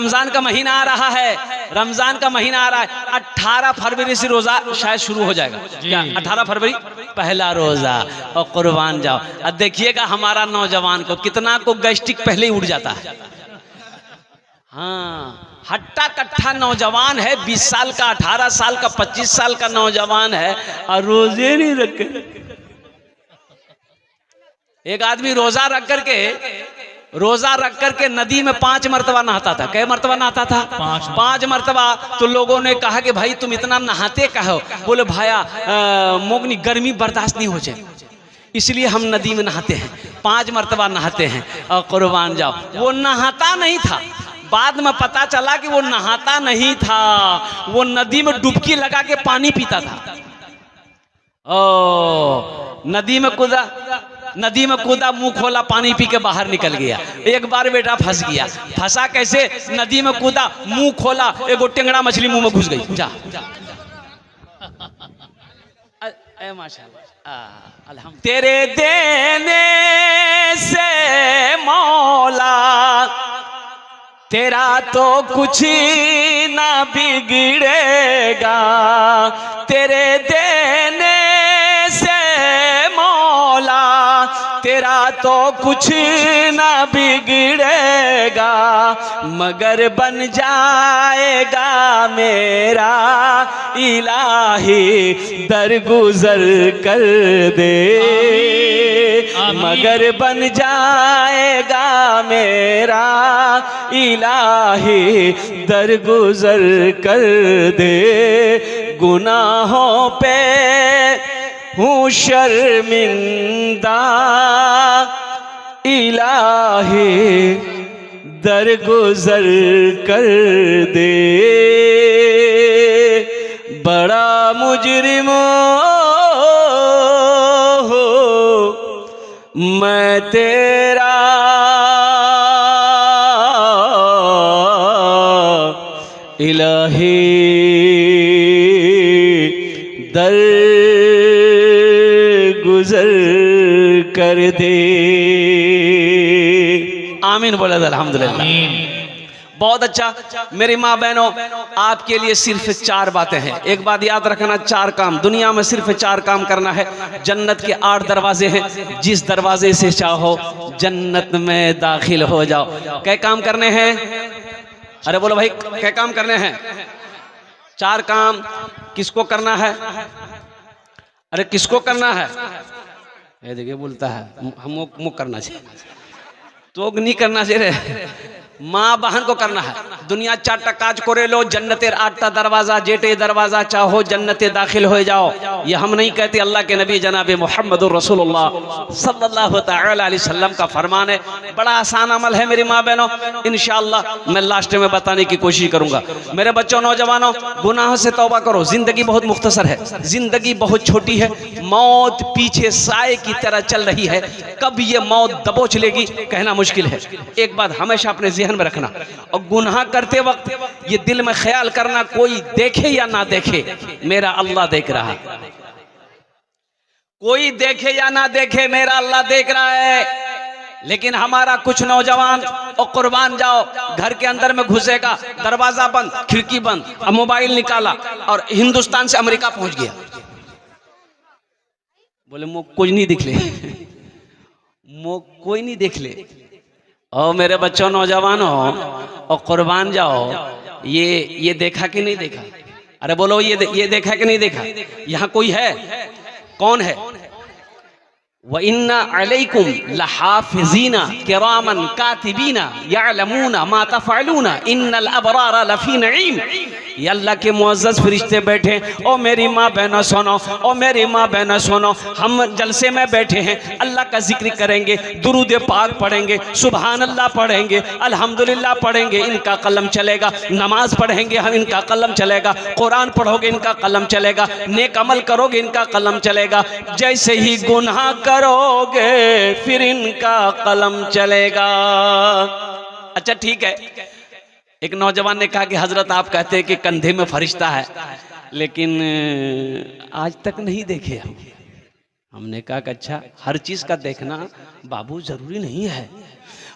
रमजान का महीना आ रहा है, रमजान का महीना आ रहा है। 18 फरवरी से रोजा शायद शुरू हो जाएगा। क्या 18 फरवरी पहला रोजा, और कुर्बान जाओ। अब देखिएगा हमारा नौजवान को कितना को गैस्ट्रिक पहले ही उड़ जाता है। हाँ, हट्टा कट्ठा नौजवान है, 20 साल का, 18 साल का, 25 साल का नौजवान है और रोजे नहीं रखे। एक आदमी रोजा रख करके नदी में 5 मरतबा नहाता था। कै मरतबा नहाता था? 5 मरतबा। तो लोगों ने कहा कि भाई तुम इतना नहाते का हो? बोले भाया मोगनी गर्मी बर्दाश्त नहीं हो जाए, इसलिए हम नदी में नहाते हैं, 5 मरतबा नहाते हैं। और कुर्बान जाओ, वो नहाता नहीं था। बाद में पता चला कि वो नहाता नहीं था, वो नदी में डुबकी लगा के पानी पीता था। ओ नदी में कूदा, मुंह खोला, पानी पी के बाहर निकल गया। एक बार बेटा फंस गया। फंसा कैसे? नदी में कूदा, मुंह खोला, एक टेंगड़ा मछली मुंह में घुस गई। जा माशाअल्लाह, अल्हम्दुलिल्लाह। तेरे देने से मौला तेरा तो कुछ ना बिगड़ेगा, तेरे देने से मौला तेरा तो कुछ ना बिगड़ेगा, मगर बन जाएगा मेरा इलाही दरगुजर कर दे, मगर बन जाएगा मेरा इलाही दरगुजर कर दे, गुनाहों पे हूँ शर्मिंदा, इलाही दरगुजर कर दे, बड़ा मुजरिम हो मैं तेरा, इलाही दर गुजर कर दे। आमीन बोला अल्हम्दुलिल्लाह। बहुत अच्छा। मेरी माँ बहनों, आपके लिए सिर्फ 4 बातें हैं। एक बात याद रखना, 4 काम दुनिया में सिर्फ 4 काम करना है। जन्नत के 8 दरवाजे हैं, जिस दरवाजे से चाहो जन्नत में दाखिल हो जाओ। क्या काम करने हैं? अरे बोलो भाई, क्या काम करने हैं? 4 काम किसको करना है? अरे किसको करना है? ये देखिए बोलता है हम मुख करना चाहिए, तो नहीं करना चाहिए। माँ बहन को करना है। दुनिया 4टा काज करे लो, जन्नतेर 8टा दरवाजा, जेटे दरवाजा चाहो जन्नते दाखिल हो जाओ। ये हम नहीं कहते, अल्लाह के नबी जनाब मोहम्मद रसूलुल्लाह सल्लल्लाहु तआला अलैहि वसल्लम का फरमान है। बड़ा आसान अमल है मेरी माँ बहनों, इंशाअल्लाह मैं लास्ट में बताने की कोशिश करूंगा। मेरे बच्चों, नौजवानों, गुनाह से तौबा करो। जिंदगी बहुत मुख्तसर है, जिंदगी बहुत छोटी है। मौत पीछे साए की तरह चल रही है, कब ये मौत दबोच लेगी कहना मुश्किल है। एक बात हमेशा अपने ज़हन में रखना, और गुनाह करते वक्त ये दिल में ख्याल करना, कोई देखे या ना देखे, मेरा अल्लाह देख रहा है। कोई देखे या ना देखे, मेरा अल्लाह देख रहा है। लेकिन हमारा कुछ नौजवान, और कुर्बान जाओ, घर के अंदर में घुसेगा, दरवाजा बंद, खिड़की बंद, अब मोबाइल निकाला और हिंदुस्तान से अमेरिका पहुंच गया। बोले मुझ कुछ नहीं दिख ले, मुझ कोई नहीं देख ले। और मेरे बच्चों, नौजवानों, और कुर्बान जाओ, ये देखा कि नहीं देखा? अरे बोलो, ये देखा कि नहीं देखा? यहाँ कोई है? कौन है? व इन्ना अलैकुम लहाफिज़ीना किरामन कातिबीना यअलमूना मा तफ़अलूना इन्नल अबरारा लफ़ी नईम। ये अल्लाह के मुअज़्ज़ज़ फरिश्ते बैठे। ओ मेरी माँ बहनों सुनो, ओ मेरी माँ बहनों सुनो, हम जलसे में बैठे हैं, अल्लाह का जिक्र करेंगे, दुरूद पाक पढ़ेंगे, सुबहान अल्लाह पढ़ेंगे, अल्हम्दुलिल्लाह पढ़ेंगे, इनका कलम चलेगा। नमाज पढ़ेंगे हम, इनका कलम चलेगा। कुरान पढ़ोगे, इनका कलम चलेगा। नेक अमल करोगे, इनका कलम चलेगा। जैसे ही गुनाह करोगे फिर इनका कलम चलेगा। अच्छा ठीक है। एक नौजवान ने कहा कि हजरत आप कहते हैं कि कंधे में फरिश्ता है, लेकिन आज तक नहीं देखे हम। हमने कहा कि अच्छा, हर चीज का देखना बाबू जरूरी नहीं है।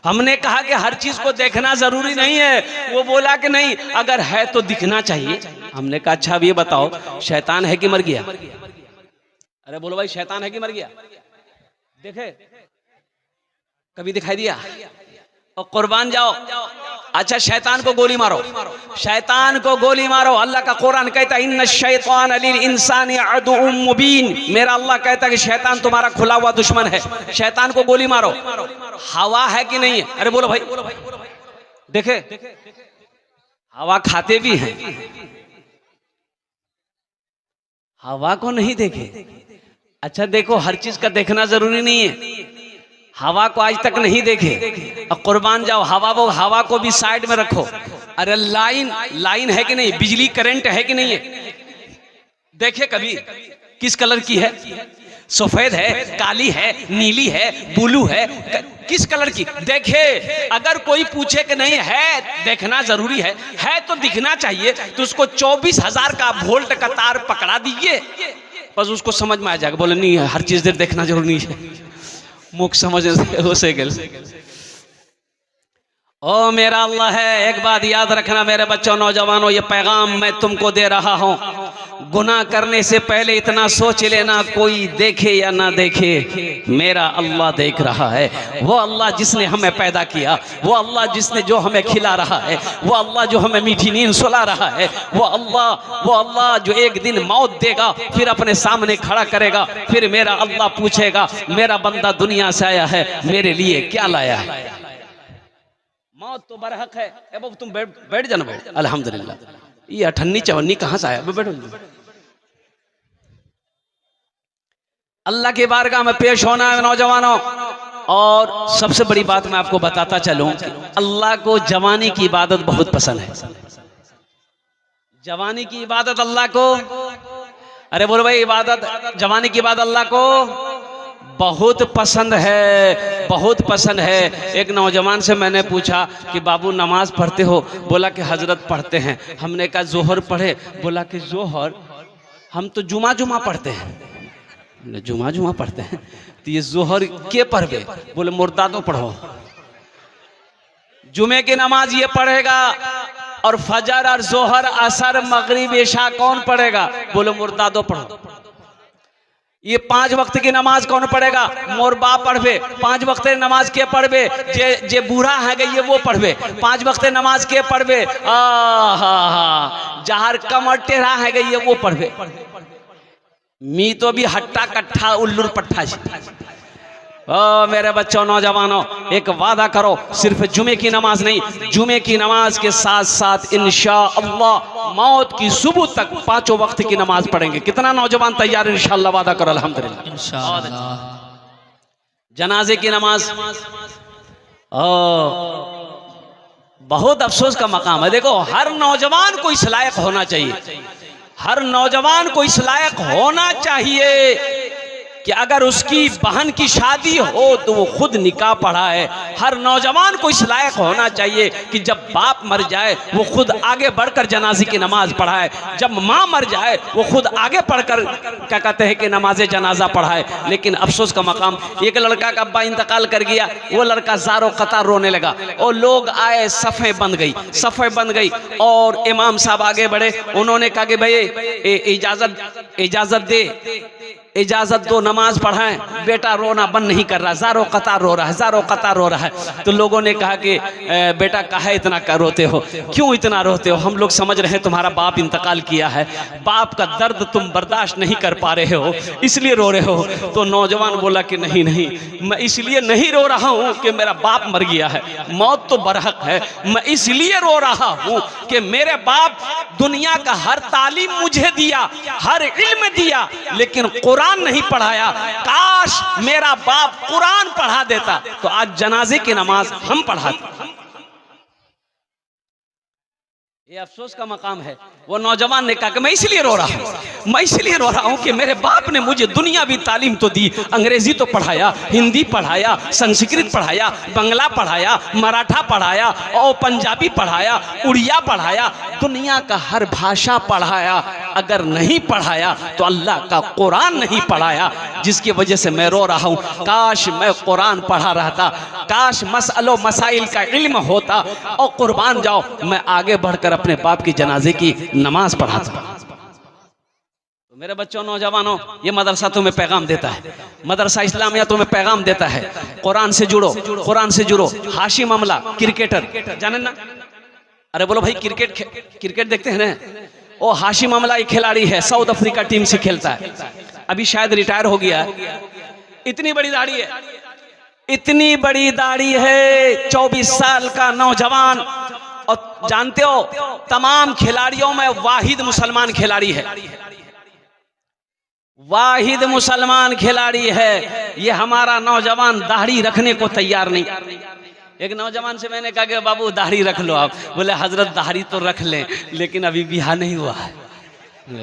हमने कहा कि हर चीज को देखना जरूरी नहीं है। वो बोला कि नहीं, अगर है तो दिखना चाहिए। हमने कहा अच्छा अब ये बताओ, शैतान है कि मर गया? अरे बोलो भाई, शैतान है कि मर गया? देखे कभी दिखाई दिया? और कुर्बान जाओ। अच्छा शैतान को गोली मारो, शैतान को गोली मारो। अल्लाह का कुरान कहता है इन्ना शैतान लिल इंसानी अदुउम मुबीन। मेरा अल्लाह कहता है कि शैतान तुम्हारा खुला हुआ दुश्मन है। शैतान को गोली मारो। हवा है कि नहीं है? अरे बोलो भाई, देखे हवा खाते भी हैं, हवा को नहीं देखे। अच्छा देखो, हर चीज का देखना जरूरी नहीं है। हवा को आज तक नहीं देखे, अब कुर्बान जाओ, हवा को भी साइड में रखो। अरे लाइन है कि नहीं? बिजली करंट है कि नहीं है? देखे कभी? किस कलर की है? सफेद है, काली है, नीली है, ब्लू है, किस कलर की? देखे। अगर कोई पूछे कि नहीं है, देखना जरूरी है तो दिखना चाहिए, तो उसको 24,000 का वोल्ट का तार पकड़ा दीजिए, बस उसको समझ में आ जाएगा। बोले नहीं है, हर चीज देर देखना जरूरी है। मुख समझ से गल। ओ मेरा अल्लाह है, एक बात याद रखना मेरे बच्चों, नौजवानों, ये पैगाम मैं तुमको दे रहा हूं। गुनाह करने से पहले इतना सोच लेना, कोई देखे या ना देखे, मेरा अल्लाह देख रहा है। वो अल्लाह जिसने हमें पैदा किया, वो अल्लाह जिसने जो हमें खिला रहा है, वो अल्लाह जो हमें मीठी नींद सुला रहा है, वो अल्लाह जो एक दिन मौत देगा, फिर अपने सामने खड़ा करेगा, फिर मेरा अल्लाह पूछेगा मेरा बंदा दुनिया से आया है, मेरे लिए क्या लाया है? मौत तो बरहक है। अब तुम बैठ जाना भाई। अल्हम्दुलिल्लाह, ये 58-54 कहां से आया? बैठो। अल्लाह की बारगाह में पेश होना है नौजवानों। और सबसे बड़ी बात मैं आपको बताता चलूं, अल्लाह को जवानी की इबादत बहुत पसंद है। जवानी की इबादत अल्लाह को, अरे बोलो भाई, इबादत, जवानी की इबादत अल्लाह को बहुत पसंद है, बहुत पसंद है। एक नौजवान से मैंने पूछा कि बाबू नमाज पढ़ते हो? बोला कि हजरत पढ़ते हैं। हमने कहा जोहर पढ़े? बोला कि जोहर हम तो जुमा पढ़ते हैं। जुमा पढ़ते हैं तो ये जोहर के पढ़े? बोले मुर्दादो पढ़ो। जुमे की नमाज ये पढ़ेगा, और फजर और जोहर असर मगरिब इशा कौन पढ़ेगा? बोले मुर्दादो पढ़ो। ये 5 वक्त की नमाज कौन पढ़ेगा? मोर बाप पढ़वे। 5 वक्त नमाज के पढ़वे? जे बूढ़ा है गई वो पढ़वे। 5 वक्त नमाज के पढ़वे? जहर कमर टेढ़ा है गई वो पढ़वे। मी तो भी हट्टा कट्ठा उल्लूर पट्ठा। ओ मेरे बच्चों, नौजवानों, एक वादा करो, सिर्फ जुमे की नमाज नहीं, जुमे की नमाज के साथ साथ इंशाअल्लाह मौत की सुबह तक 5 वक्त की नमाज पढ़ेंगे। कितना नौजवान तैयार? इंशाअल्लाह वादा करो। अल्हम्दुलिल्लाह इंशाअल्लाह। जनाजे की नमाज बहुत अफसोस का मकाम है। देखो, हर नौजवान को इस लायक होना चाहिए, हर नौजवान को इस लायक होना चाहिए कि अगर उसकी बहन की शादी हो तो वो खुद निकाह पढ़ाए। हर नौजवान को इस लायक होना चाहिए कि जब बाप मर जाए वो खुद आगे बढ़कर जनाजे की नमाज पढ़ाए। जब माँ मर जाए वो खुद आगे बढ़कर क्या कहते हैं कि नमाज जनाजा पढ़ाए। लेकिन अफसोस का मकाम, एक लड़का का अब्बा इंतकाल कर गया, वो लड़का ज़ारो कतार रोने लगा, और लोग आए, सफ़े बन गई, और इमाम साहब आगे बढ़े। उन्होंने कहा कि भाई इजाजत दो, नमाज पढ़ाएं। बेटा रोना बंद नहीं कर रहा, ज़ारो कतार रो रहा है। तो लोगों ने कहा कि बेटा काहे इतना रोते हो, क्यों इतना रोते हो? हम लोग समझ रहे हैं तुम्हारा बाप इंतकाल किया है, बाप का दर्द तुम बर्दाश्त नहीं कर पा रहे हो, इसलिए रो रहे हो। तो नौजवान बोला कि नहीं, मैं इसलिए नहीं रो रहा हूँ कि मेरा बाप मर गया है, मौत तो बरहक है। मैं इसलिए रो रहा हूँ कि मेरे बाप दुनिया का हर तालीम मुझे दिया, हर इल्म दिया, लेकिन कुरान नहीं पढ़ाया। काश मेरा बाप कुरान पढ़ा देता तो आज जनाजे की नमाज हम पढ़ाते। ये अफसोस का मकाम है। वो नौजवान ने कहा कि मैं इसलिए रो रहा हूं कि मेरे बाप ने मुझे दुनियावी तालीम तो दी, अंग्रेजी तो पढ़ाया, हिंदी पढ़ाया, संस्कृत पढ़ाया, बंगला पढ़ाया, मराठा पढ़ाया, और पंजाबी पढ़ाया, उड़िया पढ़ाया, दुनिया का हर भाषा पढ़ाया। अगर नहीं पढ़ाया तो अल्लाह का कुरान नहीं पढ़ाया, जिसकी वजह से मैं रो रहा हूँ। काश मैं कुरान पढ़ा रहता, काश मसअलो मसाइल का इल्म होता। और कुर्बान जाओ, मैं आगे बढ़कर अपने बाप की जनाजे की नमाज पढ़ाता। तो मेरे बच्चों, नौजवानों, ये मदरसा तुम्हें पैगाम देता है, मदरसा इस्लामिया तुम्हें पैगाम देता है, कुरान से जुड़ो, कुरान से जुड़ो। हाशिम अमला क्रिकेटर, जाने ना? अरे बोलो भाई, क्रिकेट देखते हैं ना? ओ हाशिम अमला एक खिलाड़ी है, साउथ अफ्रीका टीम से खेलता है, अभी शायद रिटायर हो गया। इतनी बड़ी दाढ़ी है, इतनी बड़ी दाढ़ी है, 24 साल का नौजवान। और जानते हो, तमाम खिलाड़ियों में वाहिद मुसलमान खिलाड़ी है, वाहिद मुसलमान खिलाड़ी है। ये हमारा नौजवान दाढ़ी रखने को तैयार नहीं। एक नौजवान से मैंने कहा कि बाबू दाढ़ी रख लो आप। बोले हजरत दाढ़ी तो रख लें, लेकिन अभी ब्याह नहीं हुआ है।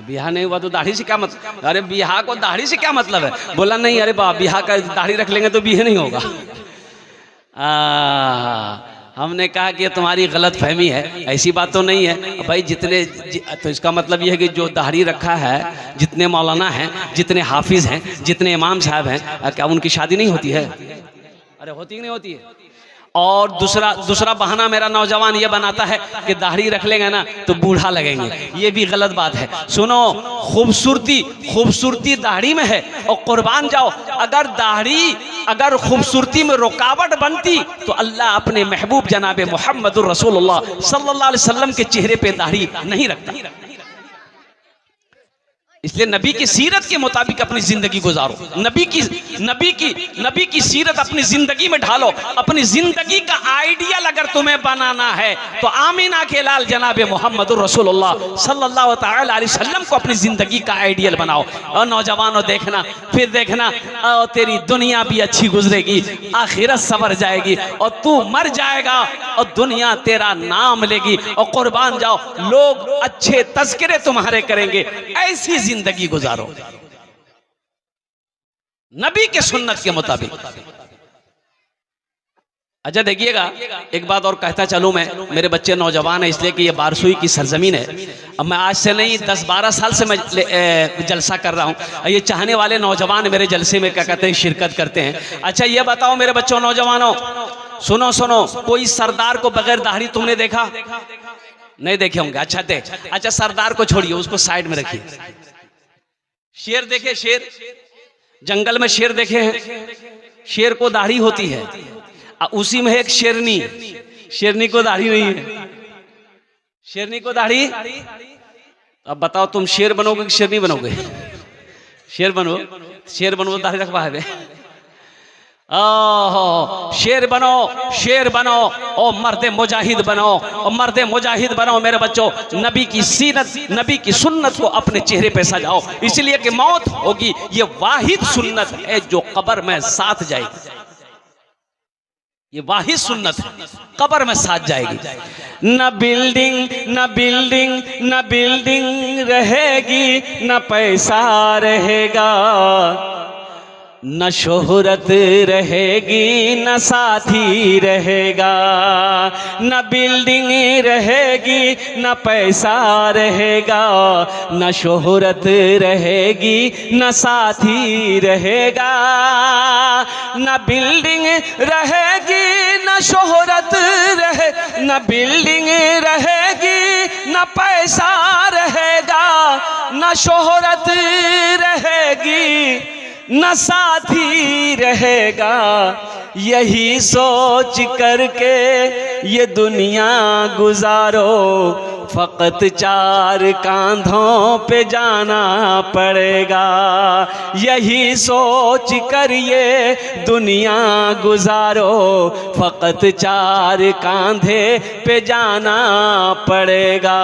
ब्याह नहीं हुआ तो दाढ़ी से क्या मतलब? अरे ब्याह को दाढ़ी से क्या मतलब है? बोला नहीं, अरे बाप, ब्याह का दाढ़ी रख लेंगे तो ब्याह नहीं होगा। हमने कहा कि तुम्हारी गलत फहमी है, ऐसी बात तो नहीं है भाई। तो इसका मतलब यह है कि जो दाढ़ी रखा है, जितने मौलाना हैं, जितने हाफिज हैं, जितने इमाम साहब हैं, क्या उनकी शादी नहीं होती है? अरे होती ही नहीं होती है। और दूसरा बहाना मेरा नौजवान ये बनाता है कि दाढ़ी रख लेंगे ना तो बूढ़ा लगेंगे। ये भी गलत बात है। सुनो, खूबसूरती दाढ़ी में है। और कुर्बान जाओ, अगर खूबसूरती में रुकावट बनती तो अल्लाह अपने महबूब जनाबे मुहम्मदुर रसूलुल्लाह सल्लल्लाहु अलैहि वसल्लम के चेहरे पे दाढ़ी नहीं रखता। इसलिए नबी की सीरत के मुताबिक अपनी जिंदगी गुजारो, नबी की सीरत अपनी जिंदगी में ढालो। अपनी जिंदगी का आइडियल अगर तुम्हें बनाना है तो आमीना के लाल जनाबे मुहम्मदुर रसूलुल्लाह सल्लल्लाहु अलैहि वसल्लम को अपनी जिंदगी का आइडियल बनाओ। और नौजवानों, फिर देखना, तेरी दुनिया भी अच्छी गुजरेगी, आखिरत सवर जाएगी, और तू मर जाएगा और दुनिया तेरा नाम लेगी। और कुर्बान जाओ, लोग अच्छे तज़किरे तुम्हारे करेंगे। ऐसी जिंदगी गुजारो नबी के सुन्नत के मुताबिक। अच्छा देखिएगा, एक बात और कहता चलूं मैं, मेरे बच्चे नौजवान है इसलिए कि ये बारसुई की सरजमीन है। अब मैं आज से नहीं, 10-12 साल से मैं जलसा कर रहा हूं। ये चाहने वाले नौजवान मेरे जलसे में क्या कहते हैं, शिरकत करते हैं। अच्छा ये बताओ मेरे बच्चों, नौजवानों, सुनो, कोई सरदार को बगैर दाढ़ी तुमने देखा? नहीं देखे होंगे। अच्छा सरदार को छोड़िए, उसको साइड में रखिए। शेर देखे? शेर, जंगल में शेर देखे हैं? शेर को दाढ़ी होती है। उसी में एक शेरनी को दाढ़ी नहीं है। शेरनी को दाढ़ी। अब बताओ, तुम शेर बनोगे कि शेरनी बनोगे? शेर बनो, दाढ़ी रखवा है। शेर बनो, ओ मर्दे मुजाहिद बनो, मेरे बच्चों। नबी की सीरत, नबी की सुन्नत को अपने चेहरे पे सजाओ, इसलिए कि मौत होगी, ये वाहिद सुन्नत है जो कब्र में साथ जाएगी। ये वाहिद सुन्नत है, कब्र में साथ जाएगी। न बिल्डिंग रहेगी, न पैसा रहेगा, न शोहरत रहेगी, न साथी रहेगा। न बिल्डिंग रहेगी, न पैसा रहेगा, न शोहरत रहेगी, न साथी रहेगा। न बिल्डिंग रहेगी, न शोहरत न बिल्डिंग रहेगी, न पैसा रहेगा, न शोहरत रहेगी, न साथी रहेगा। यही सोच करके ये दुनिया गुजारो, फकत 4 कांधों पे जाना पड़ेगा। यही सोच कर ये दुनिया गुजारो, फकत 4 कांधे पे जाना पड़ेगा।